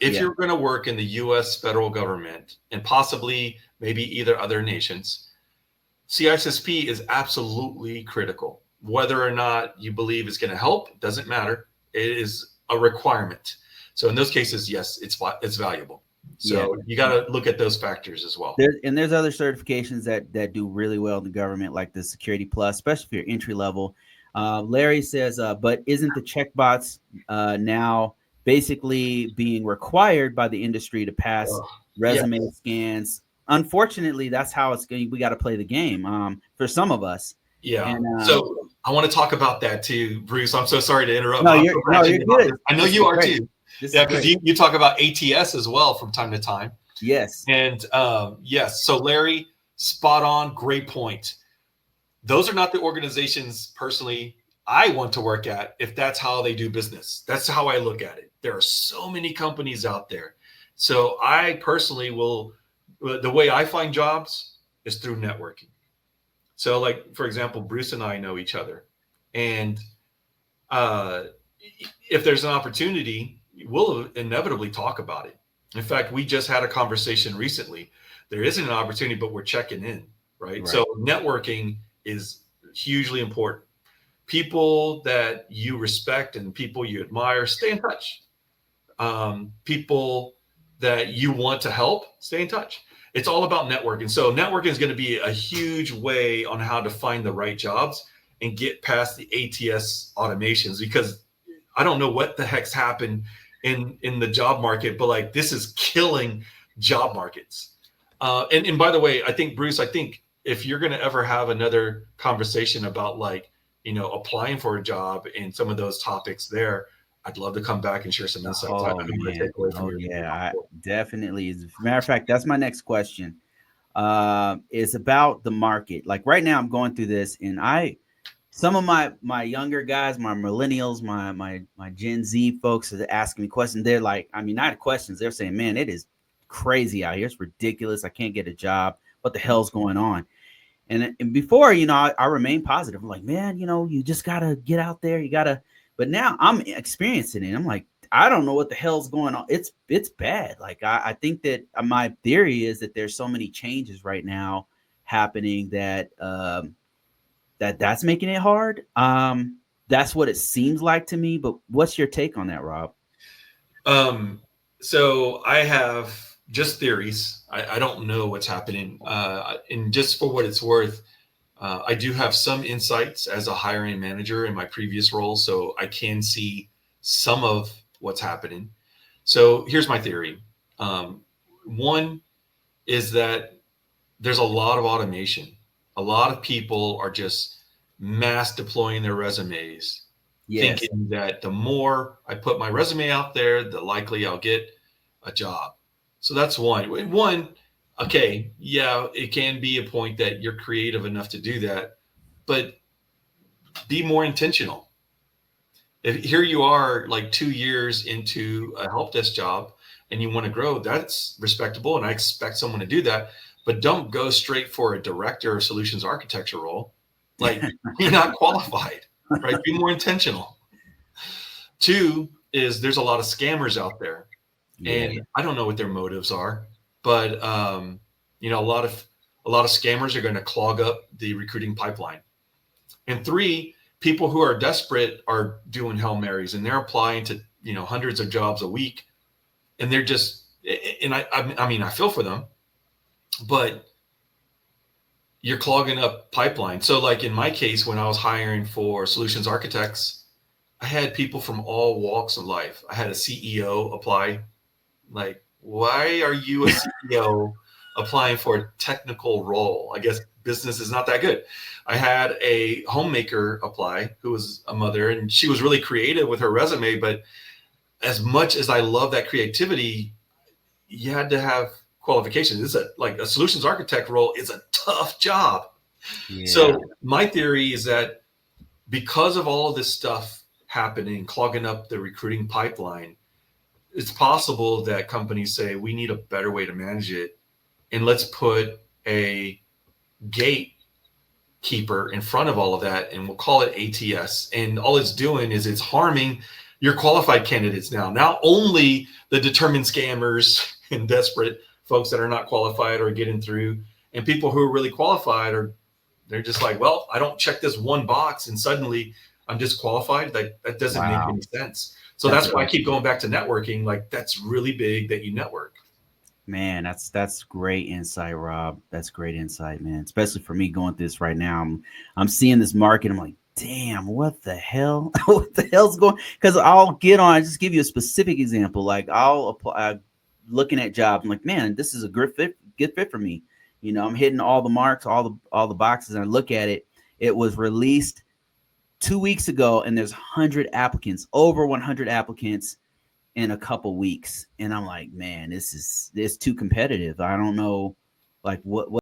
if you're going to work in the U.S. federal government and possibly maybe either other nations, CISSP is absolutely critical. Whether or not you believe it's going to help, doesn't matter. It is a requirement. So in those cases, yes, it's valuable. So you got to look at those factors as well. There's other certifications that do really well in the government, like the Security Plus, especially if you're entry level. Larry says, but isn't the checkbox now basically being required by the industry to pass resume scans? Unfortunately, that's how it's going. We got to play the game for some of us. Yeah. And, so I want to talk about that too, Bruce. I'm so sorry to interrupt. No, you're good. I know you are too. Yeah, because you talk about ATS as well from time to time. Yes. And yes. So Larry, spot on. Great point. Those are not the organizations personally I want to work at if that's how they do business. That's how I look at it. There are so many companies out there. So I personally the way I find jobs is through networking. So like, for example, Bruce and I know each other. And if there's an opportunity, we'll inevitably talk about it. In fact, we just had a conversation recently. There isn't an opportunity, but we're checking in, right? So networking is hugely important. People that you respect and people you admire, stay in touch. People that you want to help, stay in touch. It's all about networking. So networking is going to be a huge way on how to find the right jobs and get past the ATS automations, because I don't know what the heck's happened in the job market, but like this is killing job markets. And by the way, I think, Bruce, if you're going to ever have another conversation about like, applying for a job and some of those topics there, I'd love to come back and share some insights. Definitely. As a matter of fact, that's my next question. Is about the market. Like right now I'm going through this, and some of my younger guys, my millennials, my Gen Z folks are asking me questions. They're like, not questions. They're saying, man, it is crazy out here. It's ridiculous. I can't get a job. What the hell's going on? And before, I remain positive. I'm like, man, you just got to get out there. You got to. But now I'm experiencing it. I'm like, I don't know what the hell's going on. It's bad. Like, I think that my theory is that there's so many changes right now happening that that's making it hard. That's what it seems like to me. But what's your take on that, Rob? So I have just theories. I don't know what's happening. And just for what it's worth, I do have some insights as a hiring manager in my previous role, so I can see some of what's happening. So here's my theory. One is that there's a lot of automation. A lot of people are just mass deploying their resumes, thinking that the more I put my resume out there, the likely I'll get a job. So that's one. Okay, yeah, it can be a point that you're creative enough to do that, but be more intentional. If here you are like 2 years into a help desk job and you want to grow, that's respectable. And I expect someone to do that, but don't go straight for a director or solutions architecture role. Like you're not qualified, right? Be more intentional. Two is there's a lot of scammers out there, and I don't know what their motives are. But a lot of scammers are going to clog up the recruiting pipeline. And three, people who are desperate are doing Hail Marys, and they're applying to hundreds of jobs a week, and they're just. And I feel for them, but you're clogging up pipeline. So like in my case, when I was hiring for solutions architects, I had people from all walks of life. I had a CEO apply, like. Why are you a CEO applying for a technical role? I guess business is not that good. I had a homemaker apply who was a mother, and she was really creative with her resume. But as much as I love that creativity, you had to have qualifications. It's a solutions architect role is a tough job. Yeah. So my theory is that because of all of this stuff happening, clogging up the recruiting pipeline, it's possible that companies say we need a better way to manage it, and let's put a gatekeeper in front of all of that, and we'll call it ATS. And all it's doing is it's harming you're qualified candidates now. Not only the determined scammers and desperate folks that are not qualified or getting through, and people who are really qualified are, they're just like, well, I don't check this one box and suddenly I'm disqualified. That doesn't make Wow. any sense. So That's that's why I keep going back to networking. Like, that's really big that you network. Man, that's great insight, Rob. That's great insight, man. Especially for me going through this right now. I'm seeing this market. I'm like, damn, what the hell? What the hell's going? Because I'll get on. I just give you a specific example. Like I'll apply, looking at jobs. I'm like, man, this is a good fit for me. You know, I'm hitting all the marks, all the boxes. And I look at it. It was released 2 weeks ago, and there's 100 applicants, over 100 applicants in a couple weeks, and I'm like, man, this is too competitive. I don't know, like what